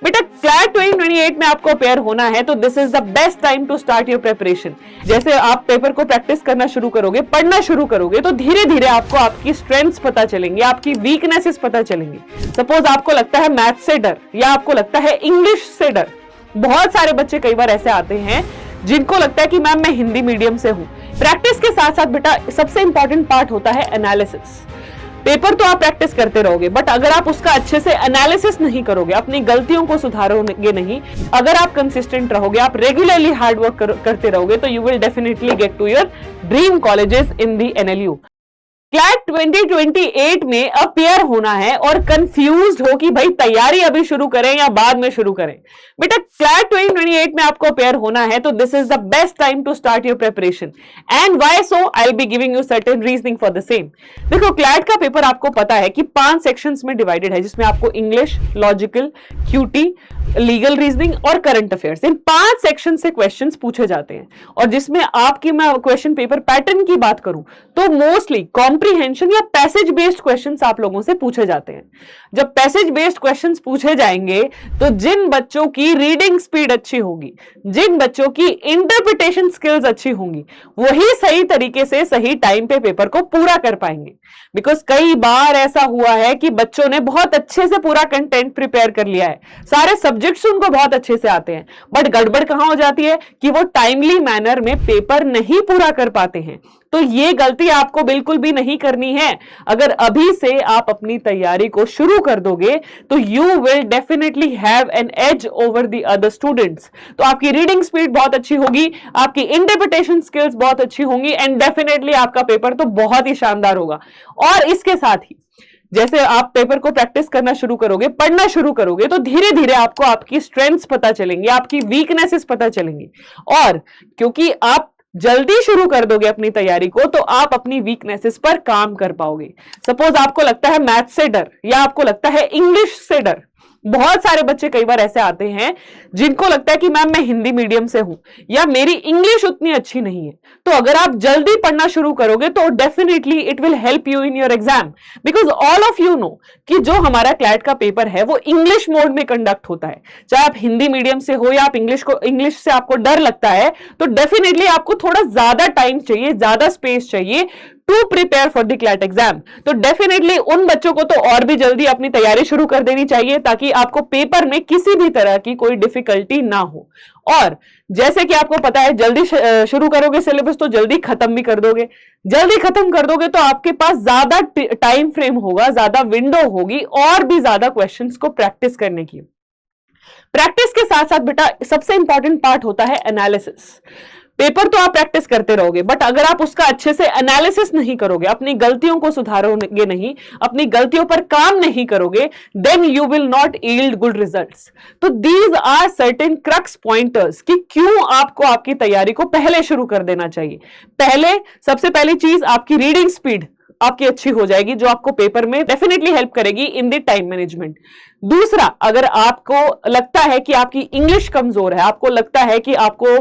बेटा क्लैट 2028 में आपको अपेयर होना है तो this is the best time to start your preparation. जैसे आप पेपर को प्रैक्टिस करना शुरू करोगे, पढ़ना शुरू करोगे, तो धीरे धीरे आपको आपकी स्ट्रेंथ्स पता चलेंगे, आपकी वीकनेसेस पता चलेंगे। सपोज आपको लगता है मैथ से डर या आपको लगता है इंग्लिश से डर। बहुत सारे बच्चे कई बार ऐसे आते हैं जिनको लगता है कि मैम मैं हिंदी मीडियम से हूं। प्रैक्टिस के साथ साथ बेटा सबसे इंपॉर्टेंट पार्ट होता है एनालिसिस। पेपर तो आप प्रैक्टिस करते रहोगे, बट अगर आप उसका अच्छे से एनालिसिस नहीं करोगे, अपनी गलतियों को सुधारोगे नहीं, अगर आप कंसिस्टेंट रहोगे, आप रेगुलरली हार्ड वर्क करते रहोगे, तो you will definitely get to your dream colleges in the NLU. CLAT 2028 में अपेयर होना है और कंफ्यूज्ड हो कि भाई तैयारी अभी शुरू करें या बाद में शुरू करें। बेटा क्लैट 2028 में आपको अपेयर होना है तो this is the best time to start your preparation. And why so? I will be giving you certain reasoning for the same. देखो क्लैट का पेपर आपको पता है कि 5 सेक्शंस में डिवाइडेड है, जिसमें आपको English, logical, QT, legal reasoning और करंट अफेयर्स, इन 5 सेक्शन से क्वेश्चंस पूछे जाते हैं। और जिसमें आपकी मैं क्वेश्चन पेपर पैटर्न की बात करूं तो मोस्टली कॉम्प्रिहेंशन या पैसेज बेस्ड क्वेश्चंस आप लोगों से पूछे जाते हैं। जब पैसेज बेस्ड क्वेश्चंस पूछे जाएंगे तो जिन बच्चों की रीडिंग स्पीड अच्छी होगी, जिन बच्चों की इंटरप्रिटेशन स्किल्स अच्छी होंगी, वही सही तरीके से सही टाइम पे पेपर को पूरा कर पाएंगे। बिकॉज कई बार ऐसा हुआ है कि बच्चों ने बहुत अच्छे से पूरा कंटेंट प्रिपेयर कर लिया है, सारे सब्जेक्ट्स उनको बहुत अच्छे से आते हैं, बट गड़बड़ कहां हो जाती है कि वो टाइमली मैनर में पेपर नहीं पूरा कर पाते हैं। तो ये गलती आपको बिल्कुल भी नहीं करनी है। अगर अभी से आप अपनी तैयारी को शुरू कर दोगे तो you will definitely have an edge over the other students. तो आपकी रीडिंग स्पीड बहुत अच्छी होगी, आपकी इंटरप्रिटेशन स्किल्स बहुत अच्छी होंगी एंड डेफिनेटली आपका पेपर तो बहुत ही शानदार होगा। और इसके साथ ही जैसे आप पेपर को प्रैक्टिस करना शुरू करोगे, पढ़ना शुरू करोगे, तो धीरे धीरे आपको आपकी स्ट्रेंथ्स पता चलेंगी, आपकी वीकनेसेस पता चलेंगी। और क्योंकि आप जल्दी शुरू कर दोगे अपनी तैयारी को तो आप अपनी वीकनेसेस पर काम कर पाओगे। सपोज आपको लगता है मैथ से डर या आपको लगता है इंग्लिश से डर। बहुत सारे बच्चे कई बार ऐसे आते हैं जिनको लगता है कि मैम मैं हिंदी मीडियम से हूं या मेरी इंग्लिश उतनी अच्छी नहीं है। तो अगर आप जल्दी पढ़ना शुरू करोगे तो definitely it will help you in your exam. Because all of you know कि जो हमारा क्लैट का पेपर है वो इंग्लिश मोड में कंडक्ट होता है। चाहे आप हिंदी मीडियम से हो या आप इंग्लिश से आपको डर लगता है, तो डेफिनेटली आपको थोड़ा ज्यादा टाइम चाहिए, ज्यादा स्पेस चाहिए to prepare for the CLAT exam. तो डेफिनेटली उन बच्चों को तो और भी जल्दी अपनी तैयारी शुरू कर देनी चाहिए ताकि आपको पेपर में किसी भी तरह की कोई डिफिकल्टी ना हो। और जैसे कि आपको पता है जल्दी शुरू करोगे सिलेबस तो जल्दी खत्म भी कर दोगे। जल्दी खत्म कर दोगे तो आपके पास ज्यादा टाइम फ्रेम होगा, ज्यादा विंडो होगी और भी ज्यादा क्वेश्चंस को प्रैक्टिस करने की। प्रैक्टिस के साथ साथ बेटा सबसे इंपॉर्टेंट पार्ट होता है एनालिसिस। पेपर तो आप प्रैक्टिस करते रहोगे, बट अगर आप उसका अच्छे से एनालिसिस नहीं करोगे, अपनी गलतियों को सुधारोगे नहीं, अपनी गलतियों पर काम नहीं करोगे, then you will not yield good results. तो these are certain crux pointers कि क्यों आपको आपकी तैयारी को पहले शुरू कर देना चाहिए। सबसे पहली चीज आपकी रीडिंग स्पीड आपकी अच्छी हो जाएगी, जो आपको पेपर में डेफिनेटली हेल्प करेगी इन द टाइम मैनेजमेंट। दूसरा, अगर आपको लगता है कि आपकी इंग्लिश कमजोर है, आपको लगता है कि आपको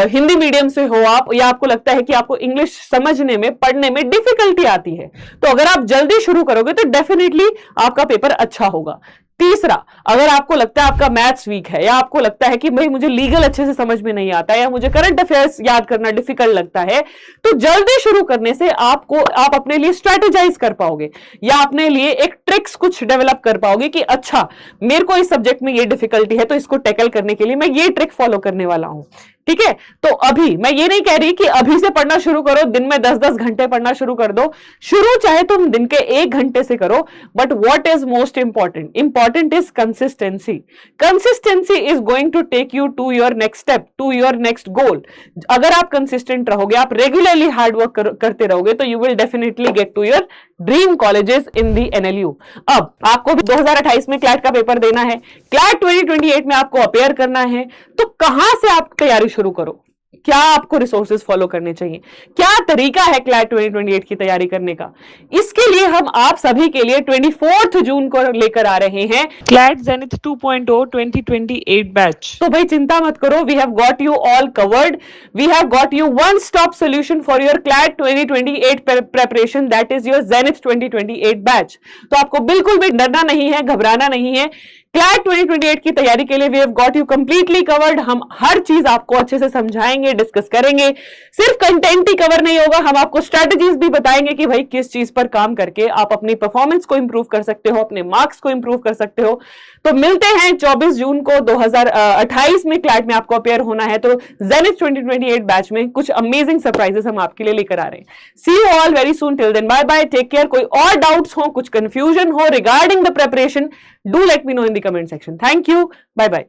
हिंदी मीडियम से हो आप, या आपको लगता है कि आपको इंग्लिश समझने में, पढ़ने में डिफिकल्टी आती है, तो अगर आप जल्दी शुरू करोगे तो डेफिनेटली आपका पेपर अच्छा होगा। तीसरा, अगर आपको लगता है आपका मैथ्स वीक है या आपको लगता है कि भाई मुझे लीगल अच्छे से समझ में नहीं आता या मुझे करंट अफेयर्स याद करना डिफिकल्ट लगता है, तो जल्दी शुरू करने से आप अपने लिए स्ट्रेटेजाइज कर पाओगे या अपने लिए एक ट्रिक्स कुछ डेवलप कर पाओगे कि अच्छा मेरे को इस सब्जेक्ट में ये डिफिकल्टी है तो इसको टैकल करने के लिए मैं ये ट्रिक फॉलो करने वाला हूं। ठीक है, तो अभी मैं ये नहीं कह रही कि अभी से पढ़ना शुरू करो, दिन में 10-10 घंटे पढ़ना शुरू कर दो। शुरू चाहे तुम दिन के 1 घंटे से करो, but what is most important is consistency. Consistency is going to take you to your next step, to your next goal. अगर आप कंसिस्टेंट रहोगे, आप रेगुलरली हार्ड वर्क करते रहोगे, तो you will definitely get to your dream colleges in the NLU. अब आपको भी 2028 में क्लैट का पेपर देना है, क्लैट 2028 में आपको अपेयर करना है, तो कहां से आप तैयारी शुरू करो? क्या आपको रिसोर्सेज फॉलो करने चाहिए? क्या तरीका है क्लैट 2028 की तैयारी करने का? इसके लिए हम आप सभी के लिए 24 जून को लेकर आ रहे हैं क्लैट जेनिथ 2.0 2028 बैच। तो भाई चिंता मत करो, we have got you all covered, we have got you one stop solution for your CLAT 2028 preparation, that is your zenith 2028 batch. तो आपको बिल्कुल भी डरना नहीं है, घबराना नहीं है। क्लैट 2028 की तैयारी के लिए we have got you completely covered. हम हर चीज आपको अच्छे से समझाएंगे, डिस्कस करेंगे। सिर्फ कंटेंट ही कवर नहीं होगा, हम आपको स्ट्रेटजीज भी बताएंगे कि भाई किस चीज पर काम करके आप अपनी परफॉर्मेंस को इंप्रूव कर सकते हो, अपने मार्क्स को इंप्रूव कर सकते हो। तो मिलते हैं 24 जून को 2028 में क्लैट में आपको अपेयर होना है। तो जेनिथ 2028 बैच में कुछ अमेजिंग सरप्राइजेस हम आपके लिए लेकर आ रहे हैं। See you all very soon, till then bye bye, take care. कोई और डाउट्स हो, कुछ कंफ्यूजन हो regarding the preparation, do let me know in the comment section. Thank you. Bye bye.